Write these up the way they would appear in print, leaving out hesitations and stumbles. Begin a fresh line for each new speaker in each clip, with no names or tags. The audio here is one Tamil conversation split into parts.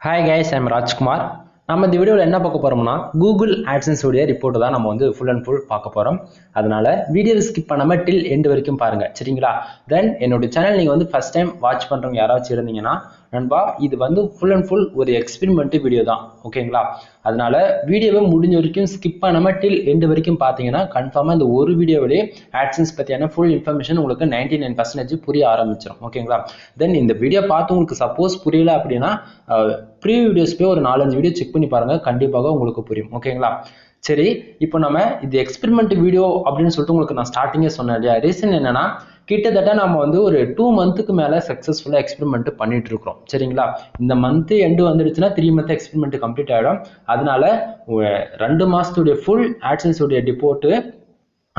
Hi guys, I'm Rajkumar. நம்ம இந்த வீடியோல என்ன பார்க்க போறோம்னா Google AdSense உடைய ரிப்போர்ட் தான் நம்ம வந்து full and full பார்க்க போறோம். அதனால வீடியோ ஸ்கிப் பண்ணாம till end வரைக்கும் பாருங்க. சரிங்களா? Then என்னோட சேனல் நீங்க வந்து first time வாட்ச் பண்றவங்க யாராச்சும் இருந்தீங்கன்னா நண்பா இது வந்து full and full ஒரு எக்ஸ்பெரிமெண்ட் வீடியோ தான். ஓகேங்களா? அதனால வீடியோவை முடிஞ்ச வரைக்கும் ஸ்கிப் பண்ணாம till end வரைக்கும் பாத்தீங்கன்னா கன்ஃபார்மா இந்த ஒரு வீடியோவிலே AdSense பத்தியான full information உங்களுக்கு 99% புரிய ஆரம்பிச்சிரும். ஓகேங்களா? Then இந்த வீடியோ பார்த்து உங்களுக்கு சப்போஸ் புரியல அப்படினா ப்ரீவியூ வீடியோஸ் போய் ஒரு 4-5 வீடியோ செக் பண்ணி பாருங்க கண்டிப்பாக உங்களுக்கு புரியும். ஓகேங்களா? சரி, இப்போ நம்ம இது எக்ஸ்பெரிமெண்ட் வீடியோ அப்படின்னு சொல்லிட்டு உங்களுக்கு நான் ஸ்டார்டிங்கே சொன்னேன் இல்லையா? ரீசன் என்னன்னா கிட்டத்தட்ட நம்ம வந்து ஒரு 2 மந்த்துக்கு மேல சக்சஸ்ஃபுல்லா எக்ஸ்பெரிமெண்ட் பண்ணிட்டு இருக்கோம். சரிங்களா? இந்த மந்த் எண்டு வந்துடுச்சுன்னா 3 மந்த் எக்ஸ்பெரிமெண்ட் கம்ப்ளீட் ஆயிடும். அதனால 2 மாசத்துடைய ஃபுல் AdSense உடைய ரிப்போர்ட்,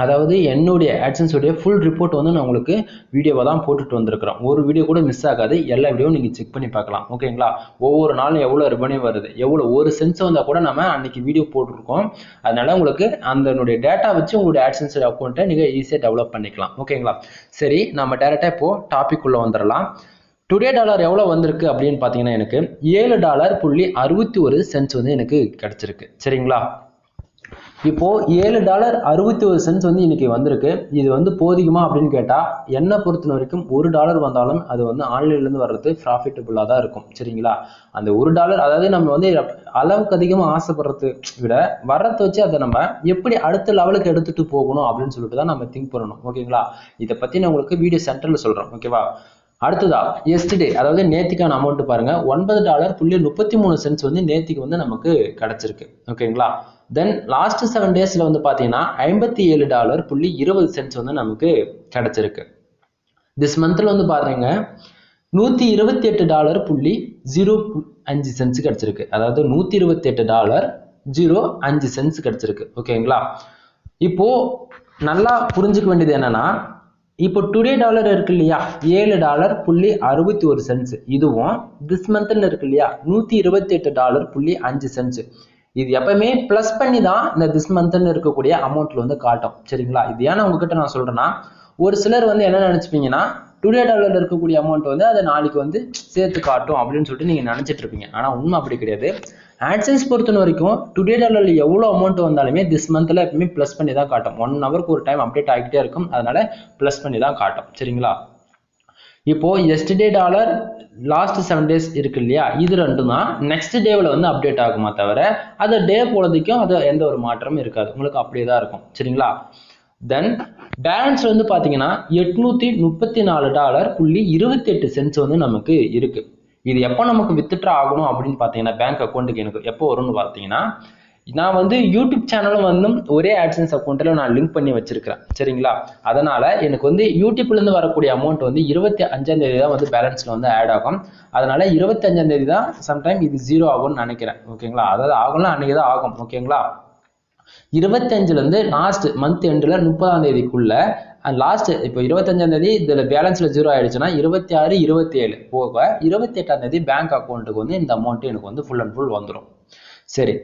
அதாவது என்னுடைய AdSense உடைய ஃபுல் ரிப்போர்ட் வந்து நான் உங்களுக்கு வீடியோவா தான் போட்டுட்டு வந்திருக்கிறேன். ஒரு வீடியோ கூட மிஸ் ஆகாது. எல்லா வீடியோவும் நீங்க செக் பண்ணி பார்க்கலாம். ஓகேங்களா? ஒவ்வொரு நாளும் எவ்வளவு ரெவென்யூ வருது, எவ்வளவு ஒரு சென்ஸ் வந்தா கூட நம்ம அன்னைக்கு வீடியோ போட்டுருக்கோம். அதனால உங்களுக்கு அந்த டேட்டா வச்சு உங்களுடைய AdSense அக்கௌண்ட்டை நீங்க ஈஸியா டெவலப் பண்ணிக்கலாம். ஓகேங்களா? சரி, நம்ம டைரக்டா இப்போ டாபிக் உள்ள வந்துடலாம். டுடே டாலர் எவ்வளவு வந்திருக்கு அப்படின்னு பாத்தீங்கன்னா எனக்கு $7.61 வந்து எனக்கு கிடைச்சிருக்கு. சரிங்களா? இப்போ $7.61 வந்து இன்னைக்கு வந்திருக்கு. இது வந்து போதிக்குமா அப்படின்னு கேட்டா என்ன பொறுத்த வரைக்கும் $1 வந்தாலும் அது வந்து ஆன்லைன்ல இருந்து வர்றது ப்ராஃபிட்டபிளா தான் இருக்கும். சரிங்களா? அந்த $1 அதாவது நம்ம வந்து அளவுக்கு அதிகமா ஆசைப்படுறதை விட வர்றதை வச்சு அதை நம்ம எப்படி அடுத்த லெவலுக்கு எடுத்துட்டு போகணும் அப்படின்னு சொல்லிட்டு தான் நம்ம திங்க் பண்ணணும். ஓகேங்களா? இதை பத்தி நான் உங்களுக்கு வீடியோ சென்டர்ல சொல்றேன். ஓகேவா? அடுத்ததா எஸ்டே, அதாவது நேத்திக்கான அமௌண்ட் பாருங்க, $9.33 வந்து நேத்திக்கு வந்து நமக்கு கிடைச்சிருக்கு. ஓகேங்களா? தென் லாஸ்ட் 7 டேஸ்ல வந்து பாத்தீங்கன்னா $57.20 வந்து நமக்கு கிடைச்சிருக்கு. திஸ் மந்த்ல வந்து பாருங்க $128.05 கிடைச்சிருக்கு. அதாவது $128.05 கிடைச்சிருக்கு. ஓகேங்களா? இப்போ நல்லா புரிஞ்சுக்க வேண்டியது என்னன்னா, இப்போ டுடே டாலர் இருக்கு இல்லையா, $7.61, இதுவும் திஸ் மந்த்ல இருக்கு இல்லையா $128.05, இது எப்பவுமே பிளஸ் பண்ணி தான் இந்த திஸ் மந்த்ல இருக்கக்கூடிய அமௌண்ட்ல வந்து காட்டும். சரிங்களா? இது ஏன்னா உங்ககிட்ட நான் சொல்றேன்னா, ஒரு சிலர் வந்து என்ன நினைச்சுப்பீங்கன்னா டுடே டாலர்ல இருக்கக்கூடிய அமௌண்ட் வந்து அதை நாளைக்கு வந்து சேர்த்து காட்டும் அப்படின்னு சொல்லிட்டு நீங்க நினைச்சிட்டு இருப்பீங்க. ஆனா உண்மை அப்படி கிடையாது. AdSense பொறுத்த வரைக்கும் டுடே டாலர்ல எவ்வளவு அமௌண்ட் வந்தாலுமே திஸ் மந்த்ல எப்பவுமே பிளஸ் பண்ணி தான் காட்டும். 1 ஹவருக்கு ஒரு டைம் அப்டேட் ஆகிட்டே இருக்கும். அதனால பிளஸ் பண்ணி தான் காட்டும். சரிங்களா? இப்போ எஸ்டே டாலர் லாஸ்ட் 7 டேஸ் இருக்கு இல்லையா, இது ரெண்டும் தான் நெக்ஸ்ட் டேவில் வந்து அப்டேட் ஆகுமா தவிர அது டே போனதுக்கும் அது எந்த ஒரு மாற்றமும் இருக்காது. உங்களுக்கு அப்படியே தான் இருக்கும். சரிங்களா? தென் பேலன்ஸ் வந்து பாத்தீங்கன்னா $834.28 வந்து நமக்கு இருக்கு. இது எப்போ நமக்கு வித்ட்ரா ஆகணும் அப்படின்னு பாத்தீங்கன்னா பேங்க் அக்கௌண்ட்டுக்கு எனக்கு எப்போ வரும்னு பாத்தீங்கன்னா, நான் வந்து யூடியூப் சேனலும் வந்து ஒரே AdSense அக்கௌண்ட்ல நான் லிங்க் பண்ணி வச்சிருக்கிறேன். சரிங்களா? அதனால எனக்கு வந்து யூடியூப்ல இருந்து வரக்கூடிய அமௌண்ட் வந்து 25ஆம் தேதி தான் வந்து பேலன்ஸ்ல வந்து ஆட் ஆகும். அதனால 25ஆம் தேதி தான் சம்டைம் இது 0 ஆகும்னு நினைக்கிறேன். ஓகேங்களா? அதாவது ஆகும்னா அன்னைக்கு தான் ஆகும். ஓகேங்களா? 25ல இருந்து லாஸ்ட் மந்த் எண்ட்ல 30ஆம் தேதிக்குள்ள லாஸ்ட் இப்போ 25ஆம் தேதி இதுல பேலன்ஸ்ல 0 ஆயிடுச்சுன்னா 26, 27 போக 28ஆம் தேதி பேங்க் அக்கௌண்ட்டுக்கு வந்து இந்த அமௌண்ட் எனக்கு வந்து ஃபுல் அண்ட் ஃபுல் வந்துடும். சரி,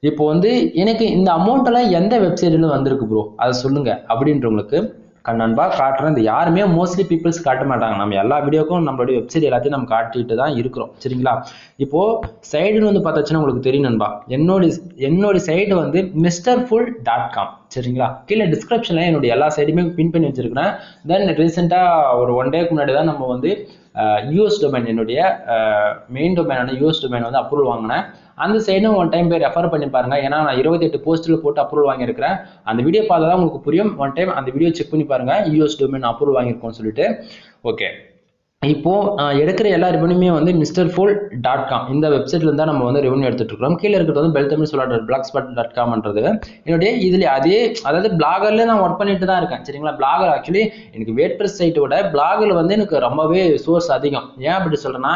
இப்போ வந்து எனக்கு இந்த அமௌண்ட் எல்லாம் எந்த வெப்சைட்ல வந்திருக்கு ப்ரோ அதை சொல்லுங்க அப்படின்றவங்களுக்கு நண்பா காட்டுறேன். இந்த யாருமே மோஸ்ட்லி பீப்புள்ஸ் காட்ட மாட்டாங்க. நம்ம எல்லா வீடியோக்கும் நம்மளுடைய வெப்சைட் எல்லாத்தையும் நம்ம காட்டிட்டு தான் இருக்கிறோம். சரிங்களா? இப்போ சைடுன்னு வந்து பார்த்தாச்சுன்னா உங்களுக்கு தெரியும் நண்பா, என்னோட சைடு வந்து mrfull.com. சரிங்களா? கீழே டிஸ்கிரிப்ஷன்ல என்னுடைய எல்லா சைடுமே பின் பண்ணி வச்சிருக்கிறேன். தென் ரீசெண்டா ஒரு 1 டேக்கு முன்னாடி தான் நம்ம வந்து யூஎஸ் டொமைன், என்னுடைய மெயின் டொமைனான யூஎஸ் டொமைன் வந்து அப்ரூவல் வாங்கினேன். அந்த சைடும் 1 டைம் போய் ரெஃபர் பண்ணி பாருங்க. ஏன்னா நான் 28 போஸ்ட்ல போட்டு அப்ரூவல் வாங்கியிருக்கிறேன். அந்த வீடியோ பார்த்தா தான் உங்களுக்கு புரியும். 1 டைம் அந்த வீடியோ செக் பண்ணி பாருங்க, யூஎஸ் டொமைன் அப்ரூவல் வாங்கியிருக்கோம்னு சொல்லிட்டு. ஓகே, இப்போ எடுக்கிற எல்லா ரெவன்யூமே வந்து mrfull.com இந்த வெப்சைட்ல இருந்தா நம்ம வந்து ரெவன்யூ எடுத்துட்டு இருக்கோம். கீழே இருக்கிறது வந்து beltamil.blogspot.com என்னுடைய இதுல அதே, அதாவது பிளாகர்ல நான் ஒர்க் பண்ணிட்டு தான் இருக்கேன். சரிங்களா? பிளாகர் ஆக்சுவலி எனக்கு வேட்பிரஸ் சைட்டை விட பிளாகர்ல வந்து எனக்கு ரொம்பவே சோர்ஸ் அதிகம். ஏன் அப்படி சொல்றேன்னா,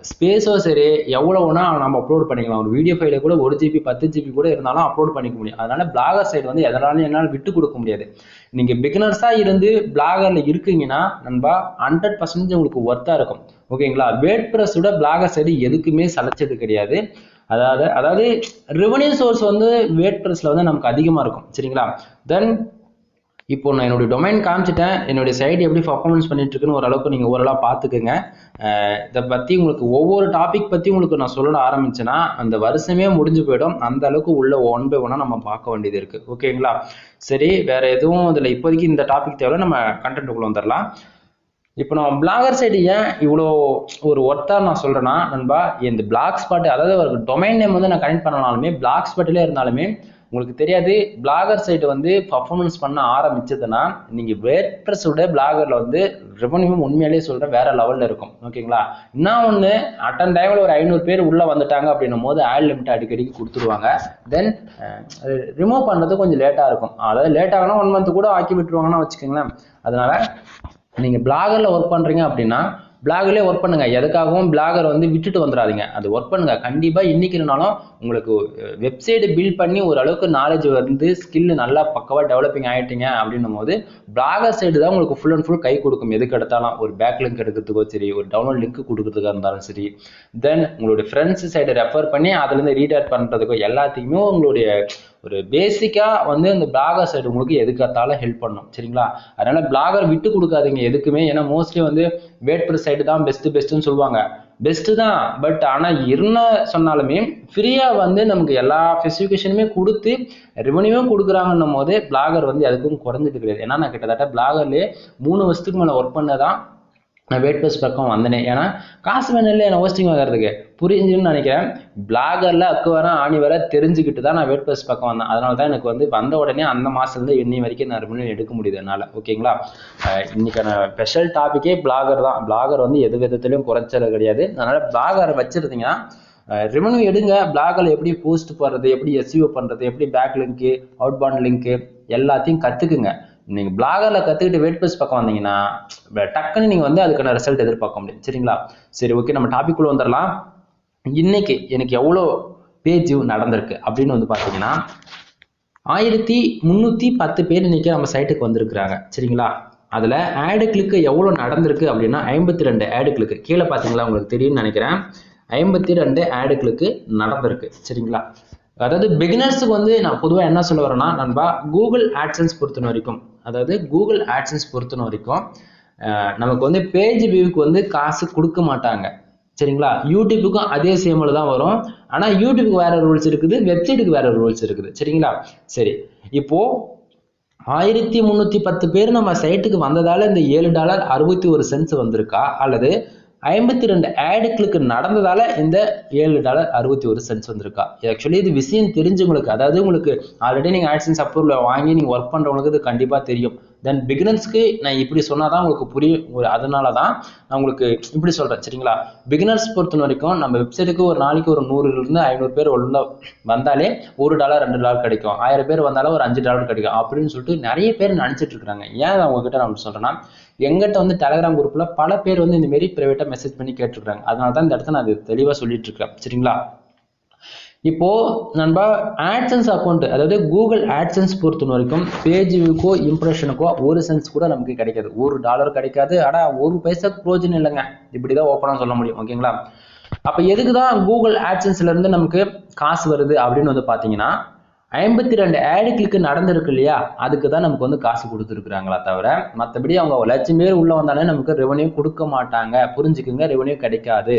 ஸ்பேஸோ சரி எவ்வளவுனா நம்ம அப்லோட் பண்ணிக்கலாம். ஒரு வீடியோ ஃபைல கூட 1 GB 10 GB கூட இருந்தாலும் அப்லோட் பண்ணிக்க முடியும். அதனால பிளாகர் சைடு வந்து எதனாலும் என்னால் விட்டு கொடுக்க முடியாது. நீங்க பிகினர்ஸா இருந்து பிளாகர்ல இருக்கீங்கன்னா நண்பா 100% உங்களுக்கு ஒர்த்தா இருக்கும். ஓகேங்களா? வேட்பிரஸோட பிளாகர் சைடு எதுக்குமே சலைச்சது கிடையாது. அதாவது ரெவன்யூ சோர்ஸ் வந்து வேட்பிரஸ்ல வந்து நமக்கு அதிகமா இருக்கும். சரிங்களா? தென் இப்போ நான் என்னுடைய டொமைன் காமிச்சிட்டேன், என்னுடைய சைட் எப்படி பர்ஃபார்மன்ஸ் பண்ணிட்டு இருக்குன்னு ஓரளவுக்கு நீங்கள் ஓரளவு பார்த்துக்குங்க. இதை பற்றி உங்களுக்கு ஒவ்வொரு டாபிக் பற்றி உங்களுக்கு நான் சொல்ல ஆரம்பிச்சேன்னா அந்த வருஷமே முடிஞ்சு போயிடும். அந்த அளவுக்கு உள்ள ஒன் பை ஒன்னாக நம்ம பார்க்க வேண்டியது இருக்குது. ஓகேங்களா? சரி, வேறு எதுவும் இதில் இப்போதைக்கு இந்த டாபிக் தேவை, நம்ம கண்டென்ட்டுக்குள்ளே வந்துடலாம். இப்போ நான் பிளாகர் சைடு ஏன் இவ்வளோ ஒரு ஒர்த்தாக நான் சொல்கிறேன்னா நண்பா, இந்த பிளாக் ஸ்பாட், அதாவது ஒரு டொமைன் நேம் வந்து நான் கனெக்ட் பண்ணனாலுமே பிளாக் ஸ்பாட்டிலே இருந்தாலுமே உங்களுக்கு தெரியாது, பிளாகர் சைட்டு வந்து பர்ஃபார்மன்ஸ் பண்ண ஆரம்பிச்சதுன்னா நீங்கள் வேர்ட்பிரஸோட பிளாகரில் வந்து ரெவன்யூ உண்மையிலேயே சொல்கிறேன் வேற லெவலில் இருக்கும். ஓகேங்களா? இன்னும் ஒன்று, அட்டன் டைமில் ஒரு 500 பேர் உள்ளே வந்துட்டாங்க அப்படின்னும் போது ஆட் லிமிட் அடிக்கடிக்கு கொடுத்துருவாங்க. தென் ரிமூவ் பண்ணுறது கொஞ்சம் லேட்டாக இருக்கும். அதாவது லேட் ஆகணும் 1 month கூட ஆக்கி விட்டுருவாங்கன்னா வச்சுக்கோங்களேன். அதனால நீங்கள் பிளாகரில் ஒர்க் பண்ணுறீங்க அப்படின்னா பிளாகர்லேயே ஒர்க் பண்ணுங்க. எதுக்காகவும் பிளாகர் வந்து விட்டுட்டு வந்துடாதீங்க, அது ஒர்க் பண்ணுங்க. கண்டிப்பாக இன்னைக்கு இருந்தாலும் உங்களுக்கு வெப்சைட் பில்ட் பண்ணி ஓரளவுக்கு நாலேஜ் வந்து ஸ்கில் நல்லா பக்கவாக டெவலப்பிங் ஆகிட்டீங்க அப்படின்னும் போது பிளாகர் சைடு தான் உங்களுக்கு ஃபுல் அண்ட் ஃபுல் கை கொடுக்கும். எதுக்கு எடுத்தாலும் ஒரு பேக் லிங்க் எடுக்கிறதுக்கோ சரி, ஒரு டவுன்லோட் லிங்க் கொடுக்கறதுக்காக இருந்தாலும் சரி, தென் உங்களுடைய ஃப்ரெண்ட்ஸ் சைடை ரெஃபர் பண்ணி அதுலேருந்து ரீடாக்ட் பண்ணுறதுக்கோ எல்லாத்தையுமே உங்களுடைய ஒரு பேசிக்காக வந்து இந்த பிளாகர் சைடு உங்களுக்கு எதுக்காத்தாலும் ஹெல்ப் பண்ணும். சரிங்களா? அதனால பிளாகர் விட்டு கொடுக்காதீங்க எதுக்குமே. ஏன்னா மோஸ்ட்லி வந்து வேட்பிரஸ் சைடு தான் பெஸ்ட்டுன்னு சொல்லுவாங்க. பெஸ்ட்டு தான், பட் ஆனால் என்ன சொன்னாலுமே ஃப்ரீயாக வந்து நமக்கு எல்லா ஸ்பெசிஃபிகேஷனுமே கொடுத்து ரெவன்யூவும் கொடுக்குறாங்கன்னும் போது பிளாகர் வந்து அதுக்கும் குறைஞ்சது கிடையாது. ஏன்னா நான் கிட்டத்தட்ட பிளாகர்லேயே 3 வருஷத்துக்கு மேலே ஒர்க் பண்ணதான் நான் வேட்பிரஸ் பக்கம் வந்தேனே. ஏன்னா காசு வேணும் இல்லை என்ன ஹோஸ்டிங் வாங்குறதுக்கு, புரிஞ்சுன்னு நினைக்கிறேன். பிளாகரில் அக்கு வர ஆணி வர தெரிஞ்சுக்கிட்டு தான் நான் வேட்பிரஸ் பக்கம் வந்தேன். அதனால தான் எனக்கு வந்து வந்த உடனே அந்த மாதத்துலேருந்து இன்னி வரைக்கும் நான் ரெவன்யூ எடுக்க முடியுது என்னால். ஓகேங்களா? இன்னைக்கான ஸ்பெஷல் டாப்பிக்கே பிளாகர் தான். பிளாகர் வந்து எது விதத்துலையும் குறைச்சது கிடையாது. அதனால் பிளாகரை வச்சுருந்தீங்கன்னா ரெவன்யூ எடுங்க. பிளாகரில் எப்படி போஸ்ட் போடுறது, எப்படி எஸ்இஓ பண்ணுறது, எப்படி back link, out bound link எல்லாத்தையும் கற்றுக்குங்க. நீங்கள் பிளாகரில் கற்றுக்கிட்டு வேட்பிரஸ் பக்கம் வந்தீங்கன்னா டக்குன்னு நீங்கள் வந்து அதுக்கான ரிசல்ட் எதிர்பார்க்க முடியும். சரிங்களா? சரி, ஓகே, நம்ம டாபிக் குள்ள வந்துடலாம். இன்னைக்கு எனக்கு எவ்வளோ பேஜ் நடந்திருக்கு அப்படின்னு வந்து பார்த்தீங்கன்னா 1310 பேர் இன்னைக்கு நம்ம சைட்டுக்கு வந்திருக்கிறாங்க. சரிங்களா? அதில் ஆடு கிளிக்கு எவ்வளோ நடந்திருக்கு அப்படின்னா 52 ஆடு கிளிக்கு. கீழே பார்த்தீங்களா, உங்களுக்கு தெரியும்னு நினைக்கிறேன். 52 ஆடு கிளிக்கு நடந்திருக்கு. சரிங்களா? அதாவது பிகினர்ஸுக்கு வந்து நான் பொதுவாக என்ன சொல்ல வரேன்னா நண்பா, கூகுள் ஆட்சன்ஸ் பொறுத்த வரைக்கும், அதாவது கூகுள் ஆட்சன்ஸ் பொறுத்த வரைக்கும் நமக்கு வந்து பேஜ் வியூக்கு வந்து காசு கொடுக்க மாட்டாங்க. சரிங்களா? யூடியூபுக்கும் அதே சேமில் தான் வரும். ஆனால் யூடியூபுக்கு வேற ரூல்ஸ் இருக்குது, வெப்சைட்டுக்கு வேற ரூல்ஸ் இருக்குது. சரிங்களா? சரி, இப்போ 1310 பேர் நம்ம சைட்டுக்கு வந்ததால இந்த $7.61 வந்திருக்கா, அல்லது 52 ஆடு கிளிக்கு நடந்ததால இந்த $7.61 வந்திருக்கா? ஆக்சுவலி இது விஷயம் தெரிஞ்சவங்களுக்கு, அதாவது உங்களுக்கு ஆல்ரெடி நீங்கள் ஆட்சன்ஸ் அப்ரூவல் வாங்கி நீங்கள் ஒர்க் பண்ணுறவங்களுக்கு இது கண்டிப்பாக தெரியும். தென் பிகினர்ஸ்க்கு நான் இப்படி சொன்னால் தான் உங்களுக்கு புரியும். அதனால தான் நான் உங்களுக்கு இப்படி சொல்கிறேன். சரிங்களா? பிகினர்ஸ் பொறுத்த வரைக்கும் நம்ம வெப்சைட்டுக்கு ஒரு நாளைக்கு ஒரு 100 to 500 பேர் வந்தாலே $1 $2 கிடைக்கும். 1000 பேர் வந்தாலும் ஒரு $5 கிடைக்கும் அப்படின்னு சொல்லிட்டு நிறைய பேர் நினச்சிட்டு இருக்கிறாங்க. ஏன் அவங்ககிட்ட நான் சொல்கிறேன்னா, எங்கிட்ட வந்து டெலகிராம் குரூப்பில் பல பேர் வந்து இந்த மாரி ப்ரைவேட்டாக மெசேஜ் பண்ணி கேட்டுருக்காங்க. அதனால தான் இந்த இடத்த நான் அது தெளிவாக சொல்லிட்டு இருக்கேன். சரிங்களா? இப்போ நண்பா, ஆட்சன்ஸ் அக்கௌண்ட், அதாவது கூகுள் ஆட்சன்ஸ் பொறுத்த வரைக்கும் பேஜ் வியூக்கோ இம்ப்ரெஷனுக்கோ ஒரு சென்ஸ் கூட நமக்கு கிடைக்காது. $1 கிடைக்காது. ஆனால் ஒரு பைசாக்கு பிரோஜனம் இல்லைங்க. இப்படிதான் ஓப்பனாக சொல்ல முடியும். ஓகேங்களா? அப்போ எதுக்கு தான் கூகுள் ஆட்சன்ஸ்ல இருந்து நமக்கு காசு வருது அப்படின்னு வந்து பார்த்தீங்கன்னா 52 ஆடு கிளிக்கு நடந்திருக்கு இல்லையா, அதுக்கு தான் நமக்கு வந்து காசு கொடுத்துருக்குறாங்களா தவிர மற்றபடி அவங்க 1,00,000 பேர் உள்ள வந்தாலே நமக்கு ரெவன்யூ கொடுக்க மாட்டாங்க. புரிஞ்சுக்குங்க, ரெவன்யூ கிடைக்காது.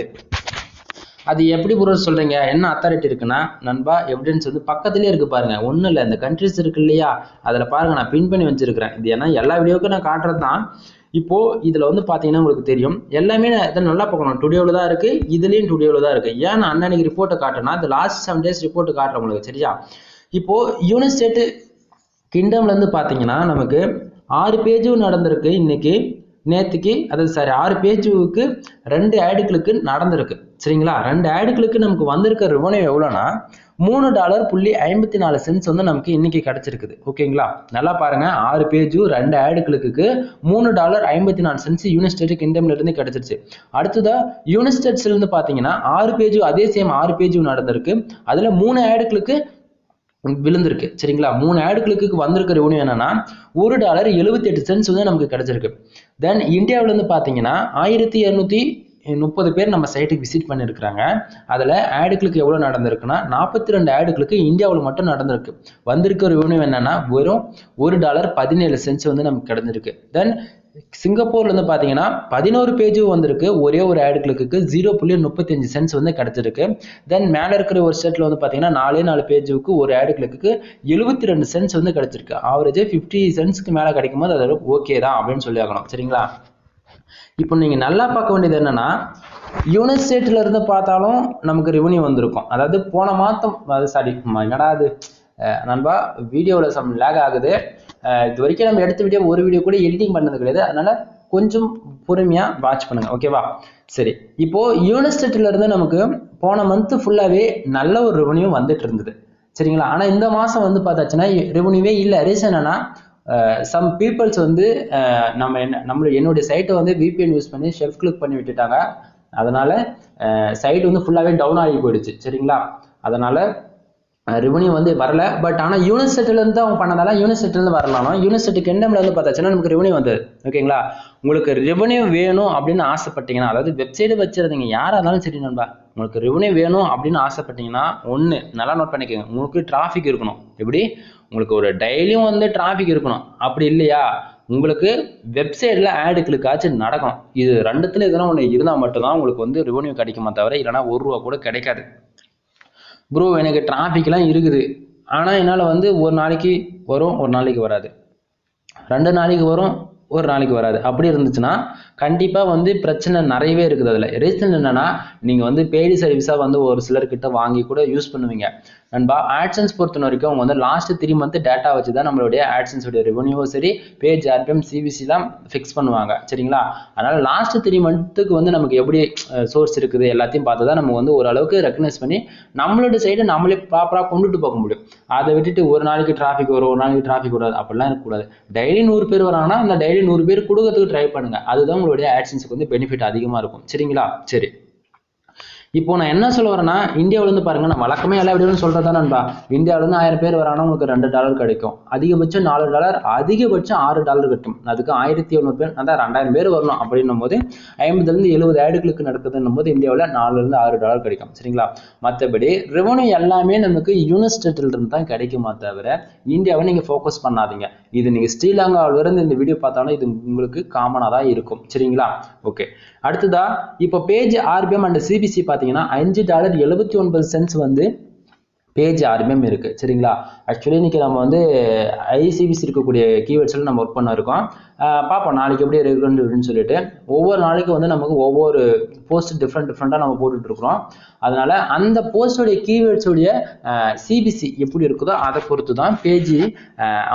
அது எப்படி ப்ரோ சொல்றீங்க, என்ன அத்தாரிட்டி இருக்குன்னா நண்பா, எவிடன்ஸ் வந்து பக்கத்துலேயே இருக்கு பாருங்க. ஒன்றும் இல்லை, இந்த கண்ட்ரிஸ் இருக்கு இல்லையா, அதில் பாருங்க, நான் பின் பண்ணி வச்சிருக்கிறேன். இது ஏன்னா எல்லா வீடியோவுக்கும் நான் காட்டுறது தான். இப்போ இதுல வந்து பாத்தீங்கன்னா உங்களுக்கு தெரியும், எல்லாமே நல்லா பார்க்கணும். டுடேவில் தான் இருக்கு, இதுலயும் டுடேவில் தான் இருக்கு. ஏன் நான் அன்னைக்கு ரிப்போர்ட்டை காட்டுறேன்னா, இந்த லாஸ்ட் 7 days ரிப்போர்ட் காட்டுறேன் உங்களுக்கு. சரியா? இப்போ யுனைடெட் ஸ்டேட் கிங்டம்ல இருந்து பாத்தீங்கன்னா நமக்கு 6 பேஜும் நடந்திருக்கு இன்னைக்கு, நேற்றுக்கு. அதாவது சாரி, 6 பேஜுக்கு 2 ஆடுகளுக்கு நடந்திருக்கு. சரிங்களா? 2 ஆடுகளுக்கு நமக்கு வந்திருக்க ரெவன்யூ எவ்வளோனா $3.54 வந்து நமக்கு இன்னைக்கு கிடைச்சிருக்குது. ஓகேங்களா? நல்லா பாருங்க, 6 பேஜும் 2 ஆடுகளுக்கு $3.54 யுனைடெட் ஸ்டேட் கிங்டம்ல இருந்து கிடைச்சிருச்சு. அடுத்ததா யுனைடெட் ஸ்டேட்ஸ்ல இருந்து பாத்தீங்கன்னா 6 பேஜும் அதே சேம் 6 பேஜும் நடந்திருக்கு. அதுல 3 ஆடுகளுக்கு விழுந்திருக்கு. சரிங்களா? 3 ஆடுகளுக்கு வந்திருக்க ரெவன்யூ என்னன்னா $1.78 வந்து நமக்கு கிடைச்சிருக்கு. தென் இந்தியாவில இருந்து பாத்தீங்கன்னா 1200 30 பேர் நம்ம சைட்டுக்கு விசிட் பண்ணியிருக்கிறாங்க. அதில் ஆடு கிளிக் எவ்வளோ நடந்திருக்குன்னா 42 ஆடு கிளிக் இந்தியாவில் மட்டும் நடந்திருக்கு. வந்திருக்க ரெவன்யூ என்னன்னா வெறும் $17 வந்து நமக்கு கிடைச்சிருக்கு. தென் சிங்கப்பூர்ல இருந்து பார்த்தீங்கன்னா 11 பேஜ் வந்திருக்கு. ஒரே ஒரு ஆடு கிளிக்கு 0.35 வந்து கிடைச்சிருக்கு. தென் மேலே இருக்கிற ஒரு ஸ்டேட்ல வந்து பார்த்தீங்கன்னா 4 பேஜுக்கு ஒரு ஆடு கிளிக்கு 72 சென்ட்ஸ் வந்து கிடைச்சிருக்கு. ஆவரேஜே 50 சென்ட்ஸ்க்கு மேலே கிடைக்கும் போது அது ஓகே தான் அப்படின்னு சொல்லி ஆகணும். சரிங்களா? இப்போ நீங்க நல்லா பார்க்க வேண்டியது என்னன்னா யூனிட் ஸ்டேட்ல இருந்து பார்த்தாலும் நமக்கு ரெவன்யூ வந்திருக்கும். அதாவது போன மாதம் என்னடா அது நண்பா வீடியோவில் சம் லேக் ஆகுது. இது வரைக்கும் நம்ம எடுத்த வீடியோ ஒரு வீடியோ கூட எடிட்டிங் பண்ணது கிடையாது. அதனால கொஞ்சம் பொறுமையா வாட்ச் பண்ணுங்க. ஓகேவா? சரி, இப்போ யூனிட் ஸ்டேட்ல இருந்து நமக்கு போன மந்த் ஃபுல்லாவே நல்ல ஒரு ரெவன்யூ வந்துட்டு இருந்தது. சரிங்களா? ஆனா இந்த மாசம் வந்து பார்த்தாச்சுன்னா ரெவன்யூவே இல்லை. ரீசன் என்னன்னா சம் பீப்புள்ஸ் வந்து என்னுடைய சைட்டை வந்து விபிஎன் யூஸ் பண்ணி ஷெல்ஃப் கிளிக் பண்ணி விட்டுட்டாங்க. அதனால சைட் வந்து ஃபுல்லாவே டவுன் ஆகி போயிடுச்சு. சரிங்களா? அதனால ரெவன்யூ வந்து வரல. பட் ஆனால் யூனிட் செட்டில் இருந்து அவங்க பண்ணதால யூனிட் செட்டில் இருந்து வரலாம். யூனிட் செட்டுக்கு எண்டம்ல வந்து பார்த்தாச்சுன்னா நமக்கு ரெவன்யூ வந்தது. ஓகேங்களா? உங்களுக்கு ரெவன்யூ வேணும் அப்படின்னு ஆசைப்பட்டீங்கன்னா, அதாவது வெப்சைட் வச்சிருந்தீங்க யாரா இருந்தாலும் சரி நண்பா, உங்களுக்கு ரெவன்யூ வேணும் அப்படின்னு ஆசைப்பட்டீங்கன்னா ஒன்று நல்லா நோட் பண்ணிக்கோங்க, உங்களுக்கு டிராஃபிக் இருக்கணும். எப்படி? உங்களுக்கு ஒரு டெய்லியும் வந்து டிராஃபிக் இருக்கணும். அப்படி இல்லையா உங்களுக்கு வெப்சைட்ல ஆடு கிளிக்காச்சும் நடக்கும். இது ரெண்டுத்துல எதுனா ஒன்று இருந்தால் மட்டும்தான் உங்களுக்கு வந்து ரெவன்யூ கிடைக்குமா தவிர இல்லைன்னா ₹1 கூட கிடைக்காது. ப்ரோ எனக்கு டிராஃபிக்லாம் இருக்குது, ஆனால் என்னால் வந்து ஒரு நாளைக்கு வரும் ஒரு நாளைக்கு வராது, 2 நாளைக்கு வரும் ஒரு நாளைக்கு வராது. அப்படி இருந்துச்சுன்னா கண்டிப்பாக வந்து பிரச்சனை நிறையவே இருக்குது. அதில் ரீசன் என்னன்னா நீங்கள் வந்து பெய்டு சர்வீஸாக வந்து ஒரு சிலர்கிட்ட வாங்கி கூட யூஸ் பண்ணுவீங்க. நண்பா ஆட்சன்ஸ் பொறுத்த வரைக்கும் அவங்க வந்து லாஸ்ட் 3 மந்த் டேட்டா வச்சு தான் நம்மளுடைய ஆட்சன்ஸோடைய ரெவன்யூவும் சரி பேஜ் ஆர்பிஎம் சிபிசி தான் ஃபிக்ஸ் பண்ணுவாங்க. சரிங்களா? அதனால லாஸ்ட் 3 மந்த்துக்கு வந்து நமக்கு எப்படி சோர்ஸ் இருக்குது எல்லாத்தையும் பார்த்து தான் நம்ம வந்து ஓரளவுக்கு ரெக்கக்னைஸ் பண்ணி நம்மளோட சைடு நம்மளே ப்ராப்பராக கொண்டுட்டு போக முடியும். அதை விட்டுட்டு ஒரு நாளைக்கு டிராஃபிக் வரும் ஒரு நாளைக்கு டிராஃபிக் வராது அப்படிலாம் இருக்கக்கூடாது. டெய்லி 100 பேர் வராங்கன்னா அந்த டெய்லி 100 பேர் கொடுக்கறதுக்கு ட்ரை பண்ணுங்க. அதுதான் உங்களுடைய ஆட்சன்ஸுக்கு வந்து பெனிஃபிட் அதிகமாக இருக்கும். சரிங்களா? சரி, இப்போ நான் என்ன சொல்ல வரேன்னா இந்தியாவில இருந்து பாருங்க, நான் வழக்கமே எல்லா வீடியோவும் சொல்றதா நண்பா, இந்தியாவில இருந்து 1000 பேர் வராங்கன்னா உங்களுக்கு $2 கிடைக்கும். அதிகபட்சம் $4, அதிகபட்சம் $6 கிட்டும். அதுக்கு 1700 பேர், அதான் 2000 பேர் வரணும் அப்படின்னும் போது 50 இருந்து 70 ஆடுகளுக்கு நடக்குதுன்னும் போது இந்தியாவில் $4 இருந்து $6 கிடைக்கும். சரிங்களா? மற்றபடி ரெவன்யூ எல்லாமே நமக்கு யூனிட் ஸ்டேட்ல இருந்து தான் கிடைக்குமா தவிர இந்தியாவை நீங்க ஃபோக்கஸ் பண்ணாதீங்க. இது நீங்க ஸ்ரீலங்காவில இருந்து இந்த வீடியோ பார்த்தாலும் இது உங்களுக்கு காமனா தான் இருக்கும். சரிங்களா? ஓகே, அடுத்ததா இப்போ பேஜ் ஆர்பிஎம் அண்ட் சிபிசி பார்த்தீங்கன்னா $5.79 வந்து பேஜ் ஆர்பிஎம் இருக்கு. சரிங்களா? ஆக்சுவலி இன்னைக்கு நம்ம வந்து ஐசிபிசி இருக்கக்கூடிய கீவேர்ட்ஸ்ல நம்ம ஒர்க் பண்ண இருக்கோம். பார்ப்போம் நாளைக்கு எப்படி இருக்குன்னு அப்படின்னு சொல்லிட்டு. ஒவ்வொரு நாளைக்கு வந்து நமக்கு ஒவ்வொரு போஸ்ட் டிஃப்ரெண்டாக நம்ம போட்டுட்டு இருக்கிறோம். அதனால அந்த போஸ்டோடைய கீவேர்ட்ஸோடைய சிபிசி எப்படி இருக்குதோ அதை பொறுத்து தான் பேஜ்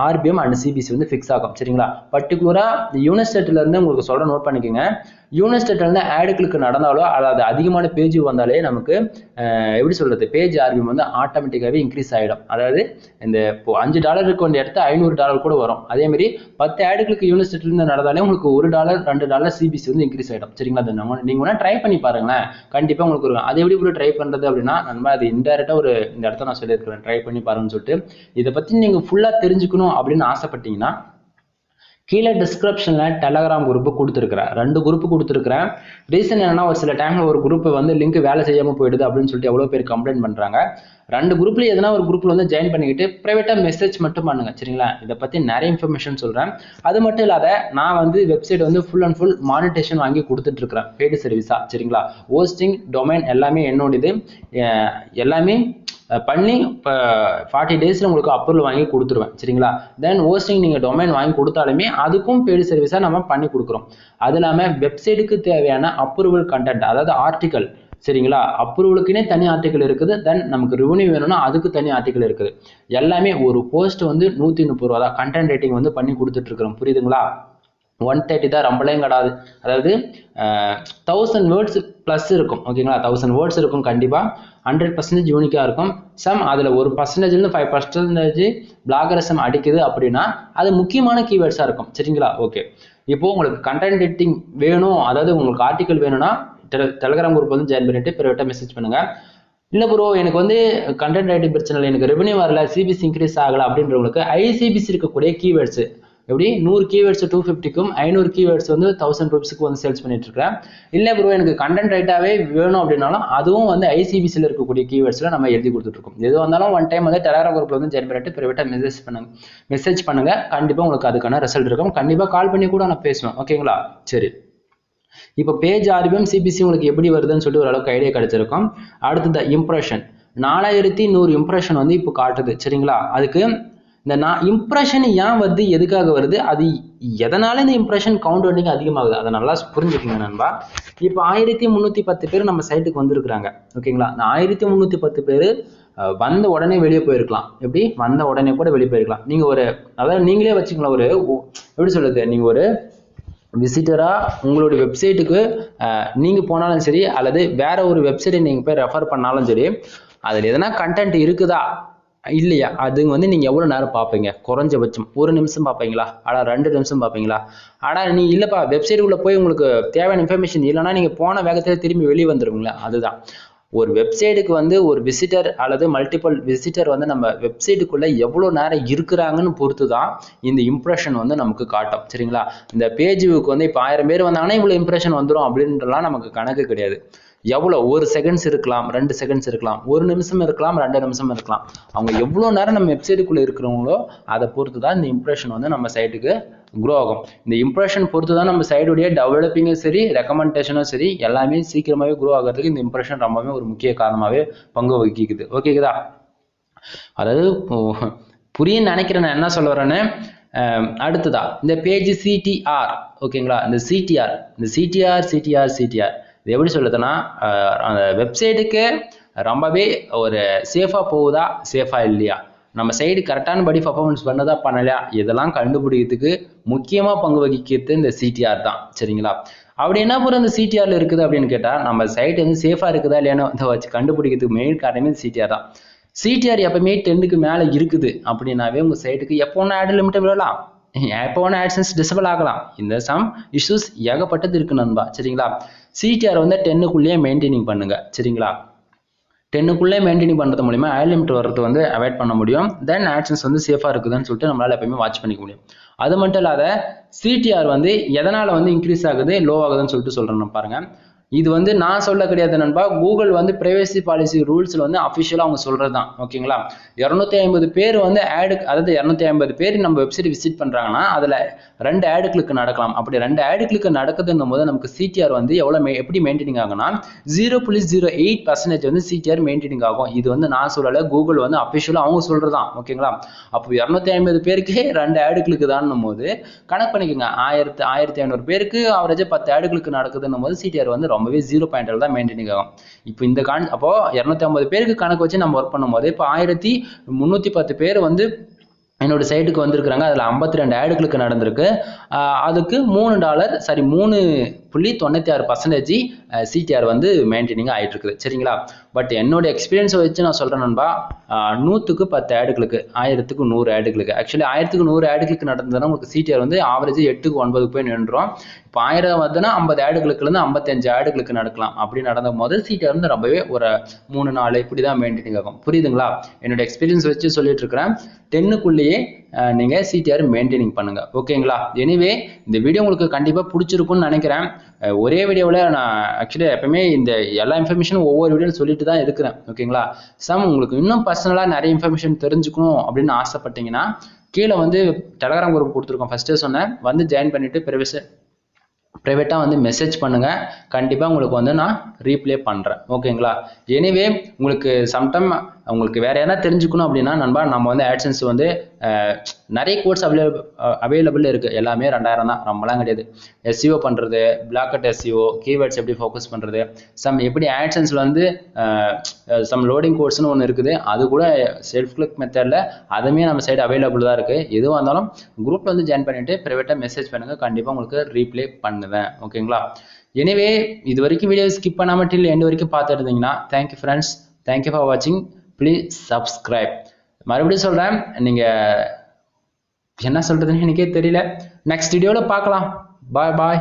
ஆர்பிஎம் அண்ட் சிபிசி வந்து ஃபிக்ஸ் ஆகும். சரிங்களா? பர்டிகுலராக யூனிட் ஸ்டேட்ல இருந்து உங்களுக்கு சொல்ற நோட் பண்ணிக்கோங்க. யூனிட் ஸ்டேட்ல இருந்து ஆடு கிளிக் நடந்தாலோ அதாவது அதிகமான பேஜ் வந்தாலே நமக்கு எப்படி சொல்றது பேஜ் ஆர்பிஎம் வந்து ஆட்டோமேட்டிக்காவே இன்க்ரீஸ் ஆகிடும். அதாவது இந்த இப்போ $5 இருக்க வேண்டிய இடத்து $500 கூட வரும். அதே மாதிரி 10 ஆடு கிளிக் யூனிட் ஸ்டேட்ல இருந்து நடந்தாலே உங்களுக்கு $1 $2 சிபிசி வந்து இன்க்ரீஸ் ஆகிடும். சரிங்களா? நீங்க வேணா ட்ரை பண்ணி பாருங்களேன், கண்டிப்பா உங்களுக்கு வரும். அதை எப்படி ட்ரை பண்றது அப்படின்னா நண்பா அது இன்டைரக்டா ஒரு இந்த இடத்த நான் சொல்லியிருக்கிறேன், ட்ரை பண்ணி பாருங்கன்னு சொல்லிட்டு. இதை பத்தி நீங்க ஃபுல்லா தெரிஞ்சுக்கணும் அப்படின்னு ஆசைப்பட்டீங்கன்னா கீழே டிஸ்கிரிப்ஷன்ல டெலகிராம் குரூப் கொடுத்துருக்கிறேன். 2 குரூப் கொடுத்துருக்கிறேன். ரீசன் என்னன்னா ஒரு சில டைம்ல ஒரு குரூப் வந்து லிங்க் வேலை செய்யாம போயிடுது அப்படின்னு சொல்லிட்டு எவ்வளவு பேர் கம்ப்ளைண்ட் பண்றாங்க. 2 குரூப்ல எதனா ஒரு குரூப்ல வந்து ஜாயின் பண்ணிக்கிட்டு பிரைவேட்டா மெசேஜ் மட்டும் பண்ணுங்க. சரிங்களா? இதை பத்தி நிறைய இன்ஃபர்மேஷன் சொல்றேன். அது மட்டும் இல்லாத நான் வந்து வெப்சைட் வந்து ஃபுல் அண்ட் ஃபுல் மானிட்டேஷன் வாங்கி கொடுத்துட்டு இருக்கிறேன் பெய்டு சர்வீஸா. சரிங்களா? ஹோஸ்டிங் டொமைன் எல்லாமே என்னோடது, எல்லாமே பண்ணி இப்போ 40 டேஸில் உங்களுக்கு அப்ரூவல் வாங்கி கொடுத்துருவேன். சரிங்களா? தென் ஹோஸ்டிங் நீங்கள் டொமைன் வாங்கி கொடுத்தாலுமே அதுக்கும் பெய்டு சர்வீஸாக நம்ம பண்ணி கொடுக்குறோம். அது இல்லாமல் வெப்சைட்டுக்கு தேவையான அப்ரூவல் கண்டென்ட், அதாவது ஆர்டிக்கல். சரிங்களா? அப்ரூவலுக்குனே தனி ஆர்டிக்கல் இருக்குது. தென் நமக்கு ரெவன்யூ வேணும்னா அதுக்கு தனி ஆர்டிக்கல் இருக்குது. எல்லாமே ஒரு போஸ்ட் வந்து ₹130 தான் கண்டென்ட் ரேட்டிங் வந்து பண்ணி கொடுத்துட்டு இருக்கிறோம். புரியுதுங்களா? 130 தான், ரொம்பலையும் கிடையாது. அதாவது 1000 வேர்ட்ஸ் ப்ளஸ் இருக்கும். ஓகேங்களா? 1000 வேர்ட்ஸ் இருக்கும். கண்டிப்பாக 100% யூனிக்காக இருக்கும். அதில் ஒரு %5 5% பிளாகரிசம் அடிக்குது அப்படின்னா அது முக்கியமான கீவேர்ட்ஸாக இருக்கும். சரிங்களா? ஓகே, இப்போ உங்களுக்கு கண்டென்ட் ரேட்டிங் வேணும், அதாவது உங்களுக்கு ஆர்டிக்கல் வேணும்னா டெலகிராம் குரூப் வந்து ஜாயின் பண்ணிட்டு பிறகு மெசேஜ் பண்ணுங்க. இல்லை ப்ரோ எனக்கு வந்து கண்டென்ட் ரைட்டிங் பிரச்சனை இல்லை, எனக்கு ரெவன்யூ வரல, சிபிசி இன்க்ரீஸ் ஆகலை அப்படின்றவங்களுக்கு ஐசிபிசி இருக்கக்கூடிய கீவேர்ட்ஸ் எப்படி 100 keywords 250க்கும் 500 keywords வந்து 1000 rupeesக்கு வந்து சேல்ஸ் பண்ணிட்டு இருக்கேன். இல்ல ப்ரோ எனக்கு கண்டென்ட் ரைட்டாவே வேணும் அப்படினாலும் அதுவும் வந்து ICBCல இருக்கக்கூடிய keywordsல நம்ம எழுதி கொடுத்துட்டு இருக்கோம். எது வந்தாலும் ஒன் டைம் வந்து Telegram குரூப்ல வந்து ஜாயின் பண்ணிட்டு பிரைவேட்டா மெசேஜ் பண்ணுங்க. கண்டிப்பா உங்களுக்கு அதுக்கான ரிசல்ட் இருக்கும். கண்டிப்பா கால் பண்ணி கூட நான் பேசுவேன். ஓகேங்களா? சரி. இப்போ பேஜ் RPM CPC உங்களுக்கு எப்படி வருதுன்னு சொல்லிட்டு ஓரளவுக்கு ஐடியா கிடைச்சிருக்கும். அடுத்து இம்ப்ரெஷன் 4100 இம்ப்ரெஷன் வந்து இப்போ காட்டுது. சரிங்களா? அதுக்கு இந்த இம்ப்ரெஷன் ஏன் வருது, எதுக்காக வருது, அது எதனால இந்த இம்ப்ரெஷன் கவுண்ட் வண்டிங்க அதிகமாகுது அதை நல்லா புரிஞ்சுக்கோங்க நண்பா. இப்போ 1310 பேர் நம்ம சைட்டுக்கு வந்திருக்கிறாங்க. ஓகேங்களா? இந்த 1310 பேர் வந்த உடனே வெளியே போயிருக்கலாம். எப்படி வந்த உடனே கூட வெளியே போயிருக்கலாம். நீங்க ஒரு அதாவது நீங்களே வச்சுக்கலாம், ஒரு எப்படி சொல்றது, நீங்க ஒரு விசிட்டரா உங்களுடைய வெப்சைட்டுக்கு நீங்க போனாலும் சரி அல்லது வேற ஒரு வெப்சைட்டை நீங்க போய் ரெஃபர் பண்ணாலும் சரி, அதுல எதனா கண்டென்ட் இருக்குதா இல்லையா அது வந்து நீங்க எவ்வளவு நேரம் பார்ப்பீங்க? குறைஞ்சபட்சம் 1 நிமிஷம் பார்ப்பீங்களா? ஆனா 2 நிமிஷம் பார்ப்பீங்களா? ஆனா நீ இல்லப்பா வெப்சைட் உள்ள போய் உங்களுக்கு தேவையான இன்ஃபர்மேஷன் இல்லைன்னா நீங்க போன வேகத்துல திரும்பி வெளியே வந்துருவீங்களா? அதுதான் ஒரு வெப்சைட்டுக்கு வந்து ஒரு விசிட்டர் அல்லது மல்டிபிள் விசிட்டர் வந்து நம்ம வெப்சைட்டுக்குள்ள எவ்வளவு நேரம் இருக்கிறாங்கன்னு பொறுத்து தான் இந்த இம்ப்ரெஷன் வந்து நமக்கு காட்டும். சரிங்களா? இந்த பேஜுக்கு வந்து இப்போ 1000 பேர் வந்தாங்கன்னா இவ்வளவு இம்ப்ரெஷன் வந்துடும் அப்படின்றலாம் நமக்கு கணக்கு கிடையாது. எவ்வளவு 1 செகண்ட்ஸ் இருக்கலாம், 2 செகண்ட்ஸ் இருக்கலாம், 1 நிமிஷம் இருக்கலாம், 2 நிமிஷம் இருக்கலாம். அவங்க எவ்வளவு நேரம் நம்ம வெப்சைட்டுக்குள்ள இருக்கிறவங்களோ அதை பொறுத்து தான் இந்த இம்ப்ரெஷன் வந்து நம்ம சைட்டுக்கு க்ரோ ஆகும். இந்த இம்ப்ரெஷன் பொறுத்து தான் நம்ம சைடுடைய டெவலப்பிங்கும் சரி ரெக்கமெண்டேஷனும் சரி எல்லாமே சீக்கிரமாவே க்ரோ ஆகிறதுக்கு இந்த இம்ப்ரெஷன் ரொம்பவே ஒரு முக்கிய காரணமாவே பங்கு வகிக்குது. ஓகேதா? அதாவது புரிய நினைக்கிறேன் நான் என்ன சொல்ல வரேன்னு. அடுத்ததா இந்த பேஜ் CTR. ஓகேங்களா? இந்த CTR இது எப்படி சொல்லுதுன்னா அந்த வெப்சைட்டுக்கு ரொம்பவே ஒரு சேஃபா போகுதா சேஃபா இல்லையா, நம்ம சைடு கரெக்டான படி பர்ஃபார்மன்ஸ் பண்ணதா பண்ணலையா, இதெல்லாம் கண்டுபிடிக்கிறதுக்கு முக்கியமா பங்கு வகிக்கிறது இந்த CTR தான். சரிங்களா? அப்படி என்ன பொருள் இந்த CTRல இருக்குது அப்படின்னு கேட்டா நம்ம சைட் வந்து சேஃபா இருக்குதா இல்லையான்னு வச்சு கண்டுபிடிக்கிறதுக்கு மெயின் காரணமே CTR தான். CTR எப்பவுமே 10க்கு மேல இருக்குது அப்படின்னாவே உங்க சைட்டுக்கு எப்போ ஒன்று ஆட் லிமிட் விடலாம், எப்போ ஒன்று AdSense டிசபிள் ஆகலாம். இந்த சம் இஷ்யூஸ் ஏகப்பட்டது இருக்கு நண்பா. சரிங்களா? CTR வந்து 10க்குள்ளேயே மெயின்டைனிங் பண்ணுங்க. சரிங்களா? 10க்குள்ளே மெயின்டைனிங் பண்ணுறது மூலிமா ஆட் லிமிட் வர்றது வந்து அவாய்ட் பண்ண முடியும். தென் AdSense வந்து சேஃபாக இருக்குதுன்னு சொல்லிட்டு நம்மளால எப்பயுமே வாட்ச் பண்ணிக்க முடியும். அது மட்டும் இல்லாத CTR வந்து எதனால வந்து இன்க்ரீஸ் ஆகுது லோ ஆகுதுன்னு சொல்லிட்டு சொல்றேன் பாருங்க. இது வந்து நான் சொல்ல கிடையாது நண்பா, கூகுள் வந்து பிரைவசி பாலிசி ரூல்ஸ்ல வந்து அஃபிஷியலா அவங்க சொல்றதுதான். ஓகேங்களா? 250 பேர் வந்து அதாவது 250 பேர் நம்ம வெப்சைட் விசிட் பண்றாங்கன்னா அதுல 2 ஆட் கிளிக் நடக்கலாம். அப்படி 2 ஆட் கிளிக் நடக்குதுன்னும் போது நமக்கு CTR வந்து எப்படி மெயின்டைனிங் ஆகும்னா 0.08% வந்து CTR மெயின்டைனிங் ஆகும். இது வந்து நான் சொல்லல, கூகுள் வந்து அஃபிஷியலா அவங்க சொல்றதுதான். ஓகேங்களா? அப்போ 250 பேருக்கு 2 ஆட் கிளிக் தான் போது கணக்கு பண்ணிக்கோங்க, 1500 பேருக்கு ஆவரேஜா 10 ஆட் கிளிக் நடக்குதுன்னும் போது CTR வந்து ரொம்பவே 0.1 தான் மெயின்டைனிங் ஆகும். இப்போ இந்த அப்போ 250 பேருக்கு கணக்கு வச்சு நம்ம ஒர்க் பண்ணும் போது இப்போ 1310 பேர் வந்து என்னோட சைட்டுக்கு வந்திருக்கிறாங்க. அதில் 52 ஆட் கிளிக் நடந்திருக்கு. அதுக்கு $3.96% CTR வந்து மெயின்டைனிங் ஆகிட்டு இருக்குது. சரிங்களா? பட் என்னோட எக்ஸ்பீரியன்ஸை வச்சு நான் சொல்கிறேன் நண்பா, 100க்கு 10 ஆட் கிளிக், 1000க்கு 100 ஆட் கிளிக். ஆக்சுவலி 1000க்கு 100 ஆட் கிளிக் நடந்ததுன்னா உங்களுக்கு CTR வந்து ஆவரேஜ் 8க்கு 9 போய் நின்றுடும். இப்போ 1000 வந்துன்னா 50 ஆட் கிளிக்லேருந்து 55 ஆட் கிளிக் நடக்கலாம். அப்படி நடந்த போது CTR வந்து ரொம்பவே ஒரு 3-4 இப்படி தான் மெயின்டைனிங் ஆகும். புரியுதுங்களா? என்னோட எக்ஸ்பீரியன்ஸ் வச்சு சொல்லிட்டு இருக்கிறேன். 10க்குள்ளேயே நீங்க CTR மெயின்டைனிங் பண்ணுங்க. ஓகேங்களா? எனிவே இந்த வீடியோ உங்களுக்கு கண்டிப்பா பிடிச்சிருக்கும்னு நினைக்கிறேன். ஒரே வீடியோவில் நான் ஆக்சுவலி எப்பவுமே இந்த எல்லா இன்ஃபர்மேஷனும் ஒவ்வொரு வீடியோவில் சொல்லிட்டு தான் இருக்கிறேன். ஓகேங்களா? உங்களுக்கு இன்னும் பர்சனலாக நிறைய இன்ஃபர்மேஷன் தெரிஞ்சுக்கணும் அப்படின்னு ஆசைப்பட்டீங்கன்னா கீழே வந்து டெலகிராம் குரூப் கொடுத்துருக்கோம். ஃபர்ஸ்டே சொன்னேன், வந்து ஜாயின் பண்ணிட்டு ப்ரைவேட்டாக வந்து மெசேஜ் பண்ணுங்க. கண்டிப்பாக உங்களுக்கு வந்து நான் ரீப்ளே பண்ணுறேன். ஓகேங்களா? எனிவே உங்களுக்கு சம்டைம் உங்களுக்கு வேற எதனா தெரிஞ்சுக்கணும் அப்படின்னா நண்பா, நம்ம வந்து AdSense வந்து நிறைய கோர்ஸ் அவைலபிள் இருக்கு. எல்லாமே 2000 தான், ரொம்பலாம் கிடையாது. SEO பண்றது, பிளாக்கெட் SEO, கீவேர்ட்ஸ் எப்படி ஃபோக்கஸ் பண்றது, எப்படி AdSenseல வந்து லோடிங் கோர்ஸ்னு ஒன்று இருக்குது. அது கூட செல்ஃப் கிளிக் மெத்தட்ல அதுவுமே நம்ம சைடு அவைலபிள் தான் இருக்கு. எதுவாக இருந்தாலும் குரூப்ல வந்து ஜாயின் பண்ணிட்டு ப்ரைவேட்டாக மெசேஜ் பண்ணுங்க. கண்டிப்பாக உங்களுக்கு ரீப்ளே பண்ணுவேன். ஓகேங்களா? எனிவே இது வரைக்கும் வீடியோ ஸ்கிப் பண்ணாமல் டில் எண்ட் வரைக்கும் பார்த்துட்டு இருந்தீங்கன்னா தேங்க்யூ ஃப்ரெண்ட்ஸ், தேங்க்யூ ஃபார் வாட்சிங். Please subscribe. மறுபடியும் சொல்றேன், நீங்க என்ன சொல்றதுன்னு எனக்கே தெரியல. நெக்ஸ்ட் வீடியோல பார்க்கலாம். பாய் பாய்.